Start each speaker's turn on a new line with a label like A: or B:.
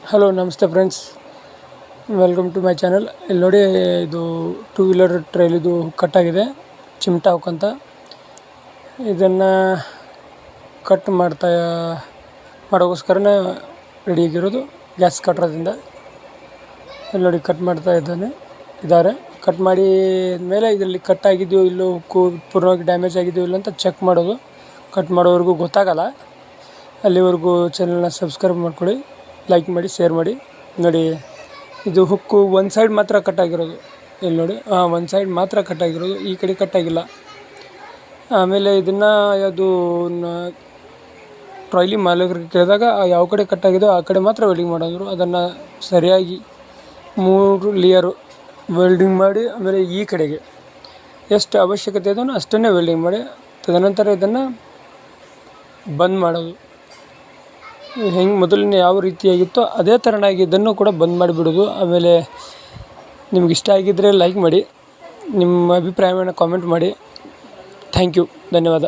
A: Hello ನಮಸ್ತೆ friends, welcome to my channel. ಇಲ್ಲಿ ನೋಡಿ, ಇದು 2 ವೀಲರ್ ಟ್ರೈಲ್ ಇದು ಕಟ್ಟಾಗಿದೆ, ಚಿಮ್ಟಾ ಹುಕ್ ಅಂತ. ಇದನ್ನು ಕಟ್ ಮಾಡೋಕ್ಕೋಸ್ಕರನೇ ರೆಡಿಯಾಗಿರೋದು ಗ್ಯಾಸ್ ಕಟ್ರದಿಂದ. ಇಲ್ಲಿ ನೋಡಿ, ಕಟ್ ಮಾಡ್ತಾ ಇದ್ದಾರೆ. ಕಟ್ ಮಾಡಿ ಮೇಲೆ ಇದರಲ್ಲಿ ಕಟ್ ಆಗಿದೆಯೋ ಇಲ್ಲೋ, ಹುಕ್ಕು ಪೂರ್ಣವಾಗಿ ಡ್ಯಾಮೇಜ್ ಆಗಿದೆಯೋ ಇಲ್ಲ ಅಂತ ಚೆಕ್ ಮಾಡೋದು. ಕಟ್ ಮಾಡೋವರೆಗೂ ಗೊತ್ತಾಗಲ್ಲ. ಅಲ್ಲಿವರೆಗೂ ಚಾನಲ್ನ ಸಬ್ಸ್ಕ್ರೈಬ್ ಮಾಡ್ಕೊಳ್ಳಿ, ಲೈಕ್ ಮಾಡಿ, ಶೇರ್ ಮಾಡಿ. ನೋಡಿ, ಇದು ಹುಕ್ಕು ಒಂದು ಸೈಡ್ ಮಾತ್ರ ಕಟ್ಟಾಗಿರೋದು. ಇಲ್ಲಿ ನೋಡಿ, ಒಂದು ಸೈಡ್ ಮಾತ್ರ ಕಟ್ಟಾಗಿರೋದು, ಈ ಕಡೆ ಕಟ್ಟಾಗಿಲ್ಲ. ಆಮೇಲೆ ಇದನ್ನು ಅದು ಟ್ರಾಯ್ಲಿ ಮಾಲೀಕರಿಗೆ ಕೇಳಿದಾಗ ಯಾವ ಕಡೆ ಕಟ್ಟಾಗಿದೋ ಆ ಕಡೆ ಮಾತ್ರ ವೆಲ್ಡಿಂಗ್ ಮಾಡೋದ್ರು. ಅದನ್ನು ಸರಿಯಾಗಿ 3 ಲೇಯರು ವೆಲ್ಡಿಂಗ್ ಮಾಡಿ, ಆಮೇಲೆ ಈ ಕಡೆಗೆ ಎಷ್ಟು ಅವಶ್ಯಕತೆ ಇದೆಯೋ ಅಷ್ಟನ್ನೇ ವೆಲ್ಡಿಂಗ್ ಮಾಡಿ, ತದನಂತರ ಇದನ್ನು ಬಂದ್ ಮಾಡೋದು. ಹೆಂಗೆ ಮೊದಲಿನ ಯಾವ ರೀತಿಯಾಗಿತ್ತೋ ಅದೇ ಥರನಾಗಿ ಇದನ್ನು ಕೂಡ ಬಂದ್ ಮಾಡಿಬಿಡೋದು. ಆಮೇಲೆ ನಿಮ್ಗೆ ಇಷ್ಟ ಆಗಿದ್ದರೆ ಲೈಕ್ ಮಾಡಿ, ನಿಮ್ಮ ಅಭಿಪ್ರಾಯವನ್ನು ಕಾಮೆಂಟ್ ಮಾಡಿ. ಥ್ಯಾಂಕ್ ಯು, ಧನ್ಯವಾದ.